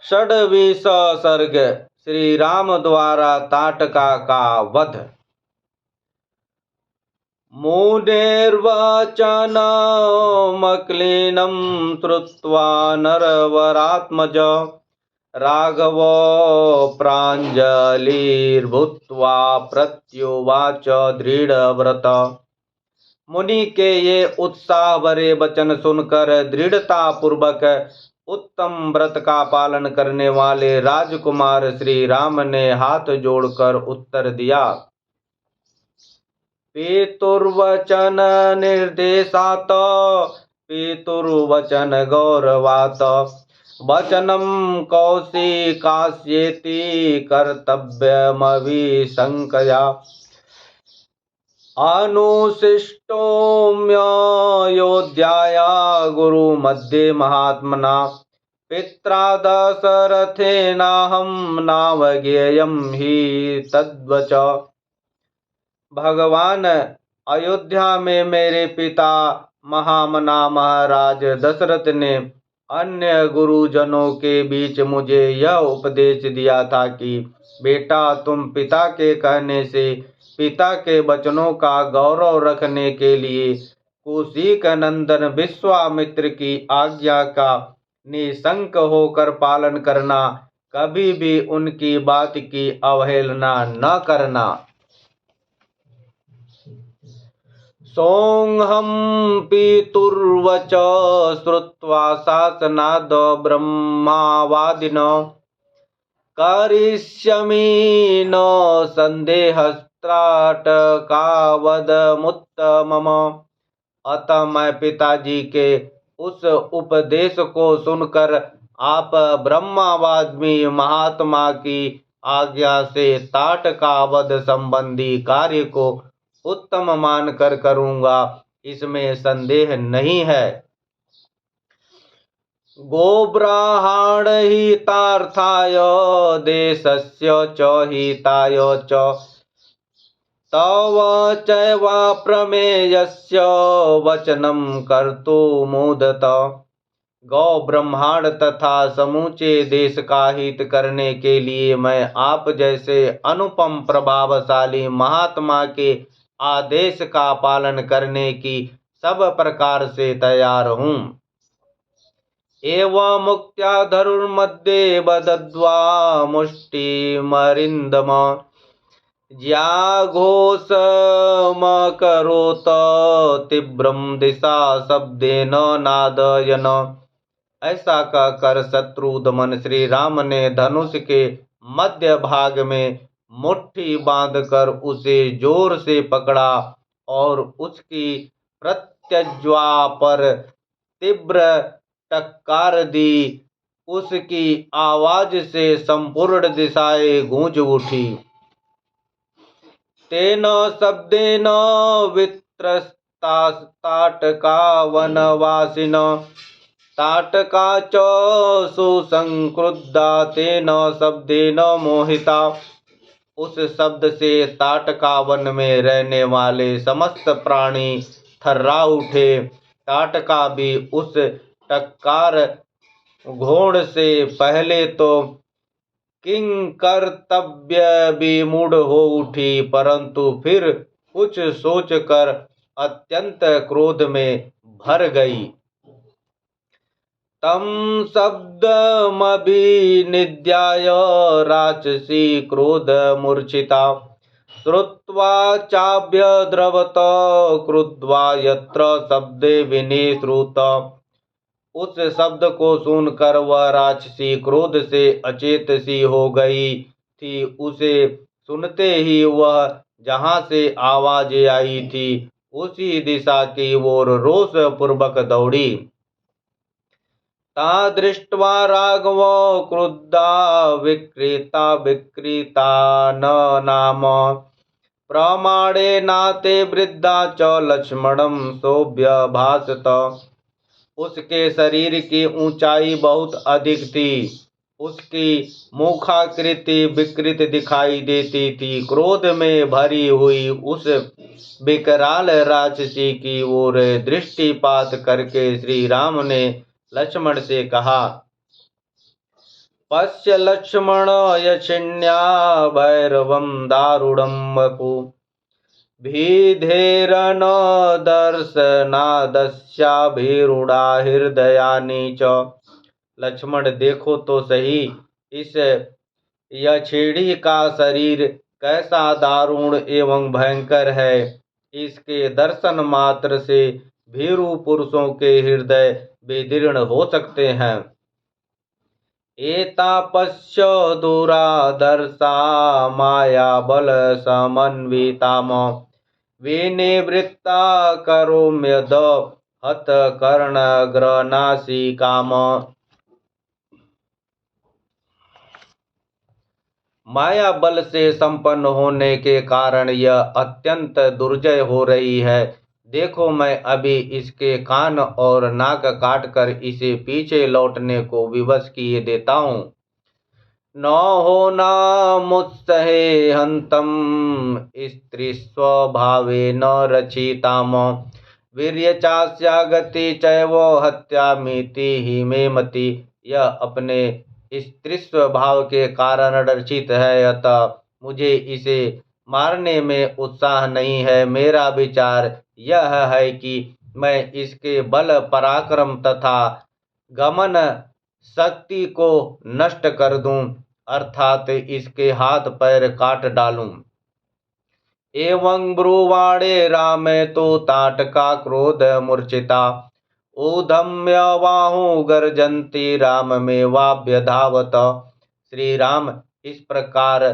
षड्विश सर्ग श्री राम द्वारा ताटका का वध। मुनेर्वचनमक्लीनं श्रुत्वा नरवरात्मज राघवो प्राञ्जलिर्भूत्वा प्रत्युवाच दृढ़व्रत। मुनि के ये उत्साह भरे वचन सुनकर दृढ़ता पूर्वक उत्तम व्रत का पालन करने वाले राजकुमार श्री राम ने हाथ जोड़कर उत्तर दिया। पितुर्वचन निर्देशात पितुर्वचन गौरवात वचनम कौशिकास्येति कर्तव्यमविशंकया अनुशिष्टोम्योऽयोध्याया गुरु मध्ये महात्मना पित्रा दशरथेनाहं नावज्ञेयं हि तद्वच। भगवान, अयोध्या में मेरे पिता महामना महाराज दशरथ ने अन्य गुरुजनों के बीच मुझे यह उपदेश दिया था कि बेटा, तुम पिता के कहने से पिता के वचनों का गौरव रखने के लिए कौशिक नंदन विश्वामित्र की आज्ञा का निशंक होकर पालन करना, कभी भी उनकी बात की अवहेलना न करना। सोऽहं पितुर्वच श्रुत्वा शासनाद ब्रह्मवादिनो करिष्यामि न संदेहस्त्राटकावदमुत्तमम्। अतः मैं पिताजी के उस उपदेश को सुनकर आप ब्रह्मवादी महात्मा की आज्ञा से ताटका वध संबंधी कार्य को उत्तम मानकर करूंगा, इसमें संदेह नहीं है। गोब्राह्मणहितार्थाय देशस्य च हिताय च तव चैवाप्रमेयस्य वचनं कर्तुमुदत। गौ ब्रह्मांड तथा समूचे देश का हित करने के लिए मैं आप जैसे अनुपम प्रभावशाली महात्मा के आदेश का पालन करने की सब प्रकार से तैयार हूँ। एवं मुक्त्या धनुर्मध्ये बदद्वा मुष्टिमरिन्दम ज्याघोषमकरोत तीव्रं दिशा शब्देन नादयन। ऐसा कहकर शत्रुदमन श्री राम ने धनुष के मध्य भाग में मुट्ठी बांधकर उसे जोर से पकड़ा और उसकी प्रत्यज्वा पर तीव्र टक्कार दी। उसकी आवाज से संपूर्ण दिशाएं गूंज उठी। तेन शब्देन वित्रस्ताटका वनवासिन ताटका च सुसंक्रुद्धा तेन शब्देन मोहिता। उस शब्द से ताटका वन में रहने वाले समस्त प्राणी थर्रा उठे। ताटका भी उस टक्कार घोड़ से पहले तो किंकर्तव्य विमूढ़ हो उठी, परंतु फिर कुछ सोचकर अत्यंत क्रोध में भर गई। तं शब्दमभिनिद्याय राक्षसी क्रोधमूर्छिता श्रुत्वा चाभ्यद्रवत क्रुद्ध्वा यत्र शब्दे विनिसृत। उस शब्द को सुनकर वह राक्षसी क्रोध से अचेत सी हो गई थी। उसे सुनते ही वह जहाँ से आवाज आई थी उसी दिशा की ओर रोष पूर्वक दौड़ी। ता दृष्ट्वा राघवो क्रुद्धा विकृता न नाम प्रमाणे नाते वृद्धा च लक्ष्मणं सोऽभ्यभाषत। उसके शरीर की ऊंचाई बहुत अधिक थी। उसकी मुखाकृति विकृत दिखाई देती थी। क्रोध में भरी हुई उस विकराल राक्षसी की ओर दृष्टिपात करके श्री राम ने लक्ष्मण से कहा, पश्य लक्ष्मण यक्षिण्या भैरवं दारुणं वपु भीधेरन दर्शनादस्याभिरूढ़ा हृदयानि च। लक्ष्मण देखो तो सही, इस यक्षिणी का शरीर कैसा दारुण एवं भयंकर है। इसके दर्शन मात्र से भीरु पुरुषों के हृदय विदीर्ण हो सकते हैं। एतापस्य दुरादर्शा माया बल समन्विताम विनिवृत्ता करोम्यद हत कर्ण ग्रनासिकाम। माया बल से संपन्न होने के कारण यह अत्यंत दुर्जय हो रही है। देखो, मैं अभी इसके कान और नाक काटकर इसे पीछे लौटने को विवश किए देता हूँ। न हो न मुत्सहे हंतम स्त्री स्वभावे न रचिताम वीर्य चास्या गति चैव हत्यामिति ही मे मति। यह अपने स्त्री स्वभाव के कारण रचित है, अतः मुझे इसे मारने में उत्साह नहीं है। मेरा विचार यह है कि मैं इसके बल पराक्रम तथा गमन शक्ति को नष्ट कर दूं, अर्थात इसके हाथ पैर काट डालूं। एवं ब्रुवाणे रामे तो ताटका क्रोध मूर्छिता ऊधम्य बाहु गर्जन्ति राम में वाभ्य धावत। श्री राम इस प्रकार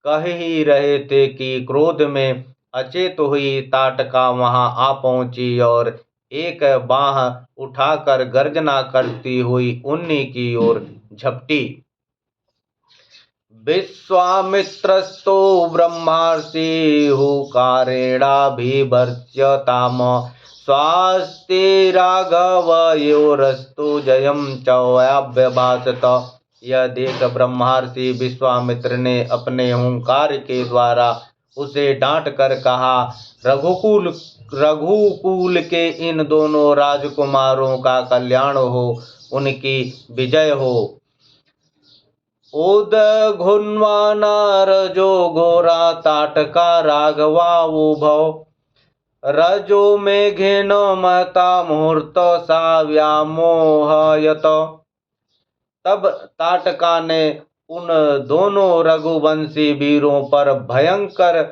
कह ही रहे थे कि क्रोध में अचेत हुई ताटका वहां आ पहुंची और एक बाह उठाकर गर्जना करती हुई उन्हीं की ओर झपटी। विश्वामित्रस्तो ब्रह्मर्षि हुकारेणाभिवर्च्यताम स्वास्ति राघवयोरस्तु जयं चौव्यभाषत। यह देख ब्रह्मर्षि विश्वामित्र ने अपने हुंकार के द्वारा उसे डांट कर कहा, रघुकुल के इन दोनों राजकुमारों का कल्याण हो, उनकी विजय हो। उदघुन्वानारजो घोरा ताटका राघवा उभौ रजो मेघेन महता मुहूर्त सा व्यामोहयत। तब ताटका ने उन दोनों रघुवंशी वीरों पर भयंकर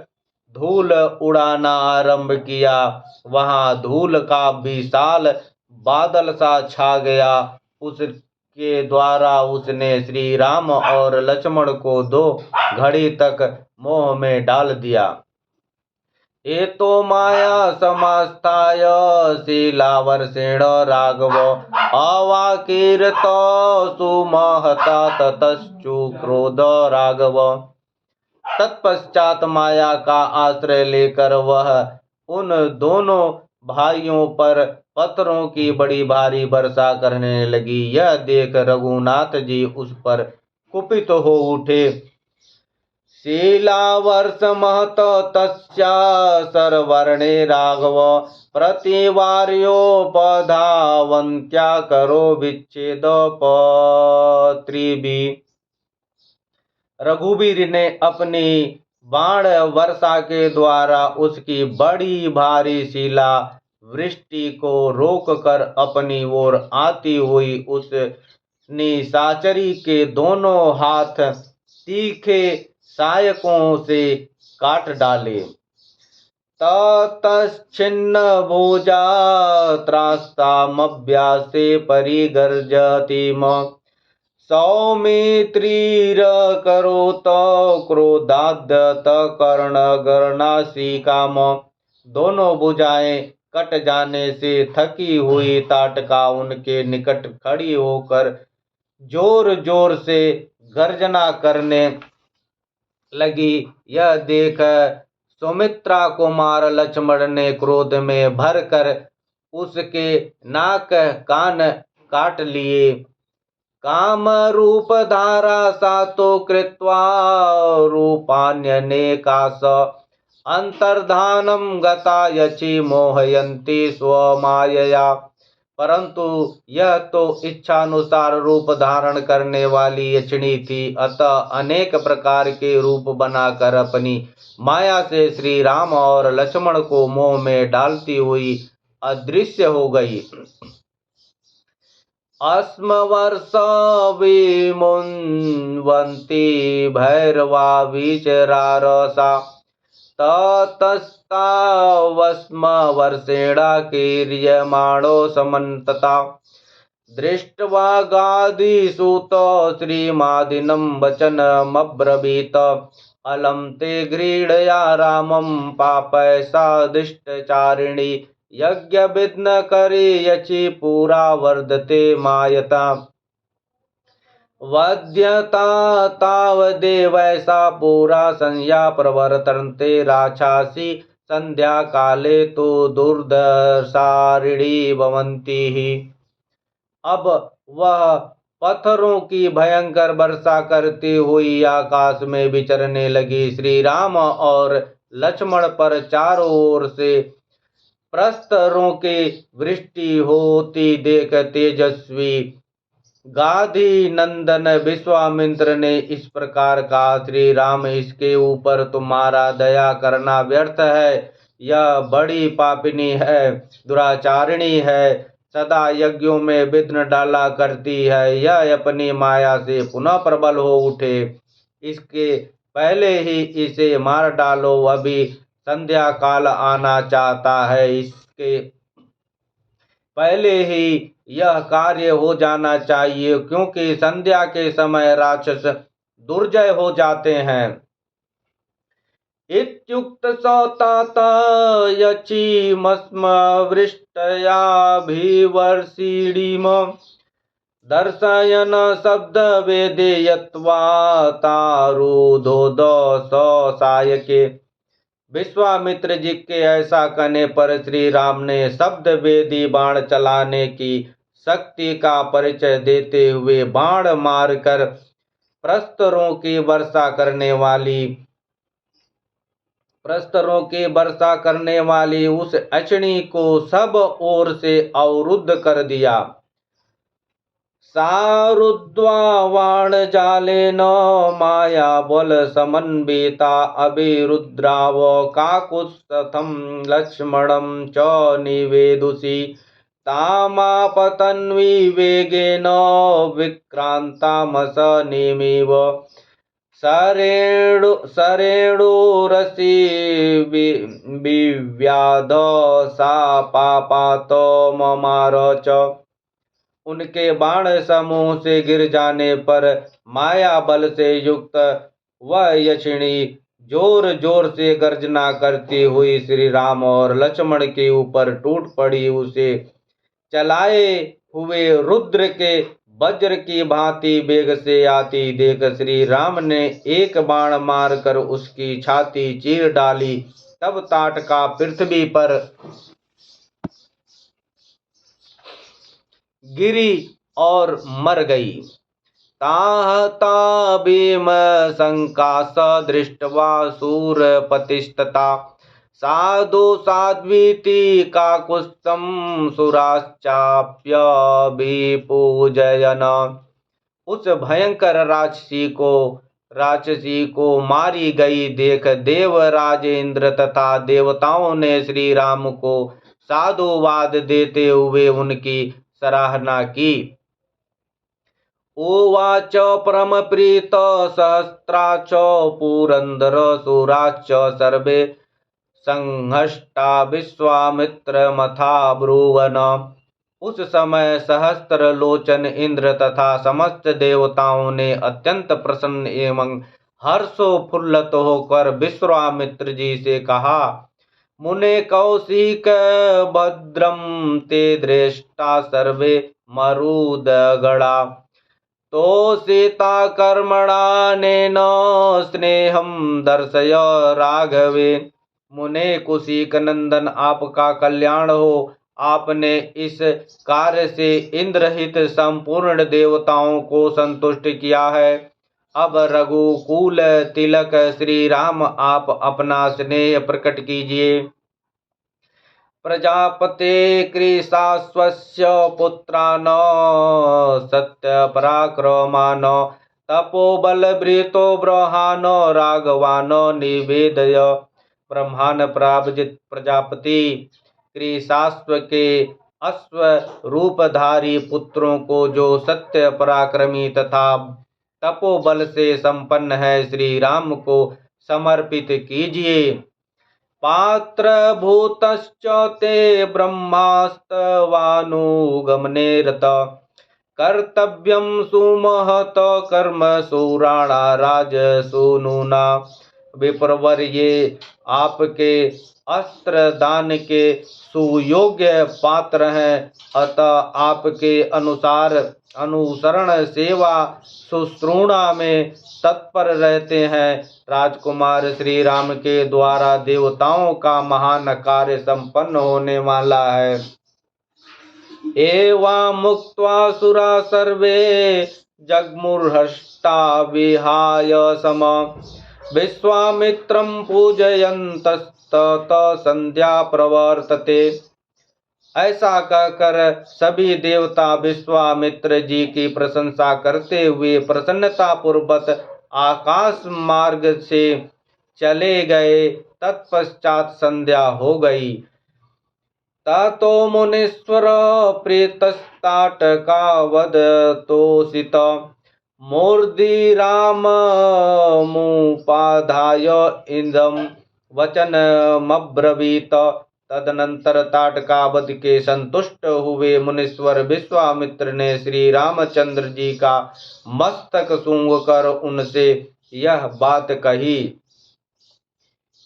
धूल उड़ाना आरंभ किया। वहां धूल का विशाल बादल सा छा गया। उसके द्वारा उसने श्री राम और लक्ष्मण को 2 घड़ी तक मोह में डाल दिया। एतो माया समास्ताय शीलावर्षेण राघव अवाकीर्त सुमहता ततश्चु क्रोध राघव। तत्पश्चात माया का आश्रय लेकर वह उन दोनों भाइयों पर पत्थरों की बड़ी भारी वर्षा करने लगी। यह देख रघुनाथ जी उस पर कुपित हो उठे। शीलावर्ष महत तस्या सरवर्णे राघव प्रतिवार्योपधावन्त्या करो विच्छेद पत्रिभि। रघुवीर ने अपनी बाण वर्षा के द्वारा उसकी बड़ी भारी शिला वृष्टि को रोककर अपनी ओर आती हुई उस निशाचरी के दोनों हाथ तीखे सहायकों से काट डाले। ततश्छिन्न भुजा त्रास्तामभ्यासे परिगर्जतिम सौमित्रीरकरोत क्रोधाद्यत कर्णगर्णासिकाम। दोनों भुजाएं कट जाने से थकी हुई ताटका उनके निकट खड़ी होकर जोर जोर से गर्जना करने लगी। यह देख सुमित्रा कुमार लक्ष्मण ने क्रोध में भरकर उसके नाक कान काट लिए। काम रूप धारा सातो कृत्वा रूपान्यनेकास अंतर्धानम गता यचि मोहयन्ति स्वमायया। परंतु यह तो इच्छानुसार रूप धारण करने वाली यक्षिणी थी, अतः अनेक प्रकार के रूप बनाकर अपनी माया से श्री राम और लक्ष्मण को मोह में डालती हुई अदृश्य हो गई। अस्मवर्ष विमुन्वन्ति भैरवा विचरारसा ततस्तावस्म वर्षेणाकीर्यमाणो समन्तता दृष्ट्वा गादिसूत श्रीमादिनं वचनमब्रवीत अलं ते गृह्णया रामं पापैसा दुष्टचारिणी यज्ञविघ्न करी यचि पुरा वर्धते मायता वध्यता तावदेवैसा पुरा संज्ञा प्रवर्तन्ते राक्षसी संध्या काले तो दुर्दशारिणी भवन्ति ही। अब वह पत्थरों की भयंकर वर्षा करती हुई आकाश में विचरने लगी। श्री राम और लक्ष्मण पर चारों ओर से प्रस्तरों की वृष्टि होती देख तेजस्वी गाधी नंदन विश्वामित्र ने इस प्रकार कहा, श्री राम, इसके ऊपर तुम्हारा दया करना व्यर्थ है। यह बड़ी पापिनी है, दुराचारिणी है, सदा यज्ञों में विघ्न डाला करती है। यह अपनी माया से पुनः प्रबल हो उठे, इसके पहले ही इसे मार डालो। अभी संध्या काल आना चाहता है, इसके पहले ही यह कार्य हो जाना चाहिए, क्योंकि संध्या के समय राक्षस दुर्जय हो जाते हैं। इत्युक्त सौतात यचीमस्म वृष्टयाभिवर्षिणीम दर्शयन शब्द वेदेयत्वा तारुधोद सायके। विश्वामित्र जी के ऐसा कहने पर श्री राम ने शब्द वेदी बाण चलाने की शक्ति का परिचय देते हुए बाण मारकर प्रस्तरों की वर्षा करने वाली उस अक्षिणी को सब ओर से अवरुद्ध कर दिया। सारुद्वा वाण जालेन माया बल समन्विता अभिरुद्राव काकुत्स्थं लक्ष्मणं च निवेदुषि तामापतन्वी वेगेन विक्रांतामसनिमिव सरेणुरसि विव्याध सा पापात ममार च। उनके बाण समूह से गिर जाने पर माया बल से युक्त वह यक्षिणी जोर जोर से गर्जना करती हुई श्री राम और लक्ष्मण के ऊपर टूट पड़ी। उसे चलाए हुए रुद्र के वज्र की भांति वेग से आती देख श्री राम ने एक बाण मारकर उसकी छाती चीर डाली। तब ताटका पृथ्वी पर गिरी और मर गई। ताहता भीम संकास दृष्ट्वा शूरपतिस्तथा साधु साध्वीति काकुत्स्थं सुराश्चाप्यभिपूजयन्। उस भयंकर राक्षसी को मारी गई देख देवराज इंद्र तथा देवताओं ने श्री राम को साधुवाद देते हुए उनकी सराहना की। उवाच परमप्रीत सहस्राक्ष पुरंदर सुराश्च सर्वे संहष्टा विश्वामित्र मथा ब्रुवन। उस समय सहस्त्र लोचन इंद्र तथा समस्त देवताओं ने अत्यंत प्रसन्न एवं हर्षोल्लत होकर विश्वामित्र जी से कहा, मुने कौशिक भद्रम ते दृष्टा सर्वे मरुदगणा तो सीता कर्मणानेन स्नेहम दर्शय राघवे। मुने कुशिक नंदन, आपका कल्याण हो। आपने इस कार्य से इंद्रहित संपूर्ण देवताओं को संतुष्ट किया है। अब रघुकुल तिलक श्री राम, आप अपना स्नेह प्रकट कीजिए। प्रजापते कृशाश्वस्य पुत्रान् सत्यपराक्रमान् तपोबलभृतो बृहान् राघवान् निवेदय। ब्रह्मांड प्रावजित प्रजापति कृशाश्व के अश्व रूपधारी पुत्रों को, जो सत्य पराक्रमी तथा तपोबल से संपन्न है, श्री राम को समर्पित कीजिए। पात्र भूतश्च ते ब्रह्मास्तवानुगमने रत कर्तव्यं सुमहत कर्म सुराणा राजसूनुना। विप्रवर्ये आपके अस्त्र दान के सुयोग्य पात्र हैं, अतः आपके अनुसरण सेवा शुश्रूषा में तत्पर रहते हैं। राजकुमार श्री राम के द्वारा देवताओं का महान कार्य संपन्न होने वाला है। एवं मुक्त्वा सुरा सर्वे जग्मुर्हष्टा विहाय सम विश्वामित्रं पूजयन्तस्तत संध्या प्रवर्तते। ऐसा कहकर सभी देवता विश्वामित्र जी की प्रशंसा करते हुए प्रसन्नता पूर्वक आकाश मार्ग से चले गए। तत्पश्चात संध्या हो गई। ततो मुनीश्वर प्रीतस्ताटकावदतोषित मूर्धि राममुपाधाय इदं वचनमब्रवीत। तदनंतर ताटकावध के संतुष्ट हुए मुनीश्वर विश्वामित्र ने श्री रामचंद्र जी का मस्तक सूंघकर उनसे यह बात कही।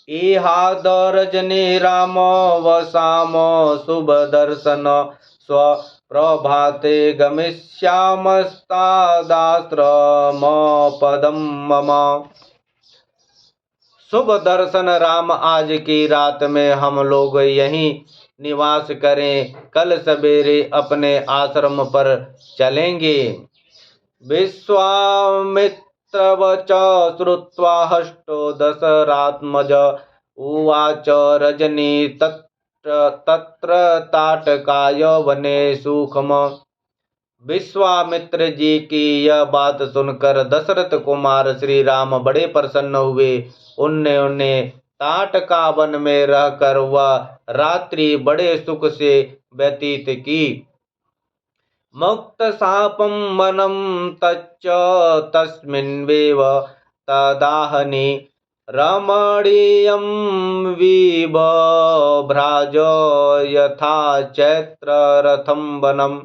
इहाद रजनी राम वसाम शुभ दर्शन स्व प्रभाते गमिष्यामस्तादाश्रम पदम मम। शुभ दर्शन राम, आज की रात में हम लोग यहीं निवास करें, कल सवेरे अपने आश्रम पर चलेंगे। विश्वामित्रवच श्रुत्वा हष्टो दशरथात्मज उवाच रजनी तत्र ताटकाय वने सूक्ष्म। विश्वामित्र जी की यह बात सुनकर दशरथ कुमार श्री राम बड़े प्रसन्न हुए। उन्हें ताटका वन में रहकर वह रात्रि बड़े सुख से व्यतीत की। मुक्त शापम वनम तच्च तस्मिन्वेव तदाहनि रमणीयं विबभ्राज यथा चैत्र रथम वनम।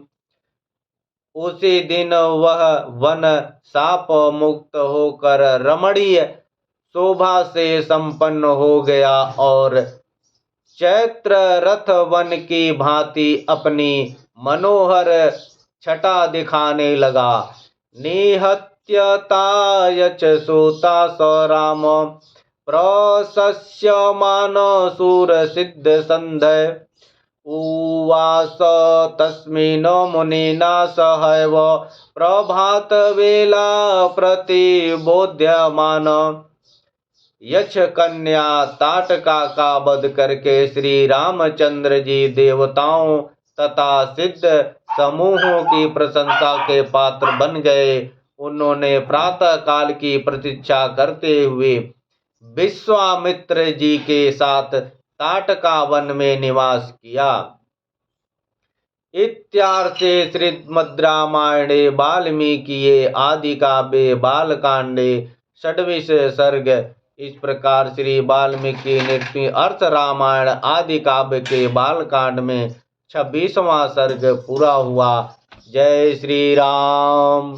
उसी दिन वह वन शाप मुक्त होकर रमणीय शोभा से संपन्न हो गया और चैत्र रथ वन की भांति अपनी मनोहर छटा दिखाने लगा। निहत्यतायच सोता स राम प्रशस्यमान शूर सिद्ध संधय उवास तस्मिन् मुनिना सहैव प्रभात वेला प्रतिबोध्यमान। यक्ष कन्या ताटका का वध करके श्री रामचंद्र जी देवताओं तथा सिद्ध समूहों की प्रशंसा के पात्र बन गए। उन्होंने प्रातः काल की प्रतीक्षा करते हुए विश्वामित्र जी के साथ ताटका वन में निवास किया। इत्यार्थे श्रीमद्रामायणे वाल्मीकिये आदिकाव्ये बालकांडे षड्विंश सर्ग। इस प्रकार श्री वाल्मीकि ने अर्थ रामायण आदि काव्य के बालकांड में 26वां सर्ग पूरा हुआ। जय श्री राम।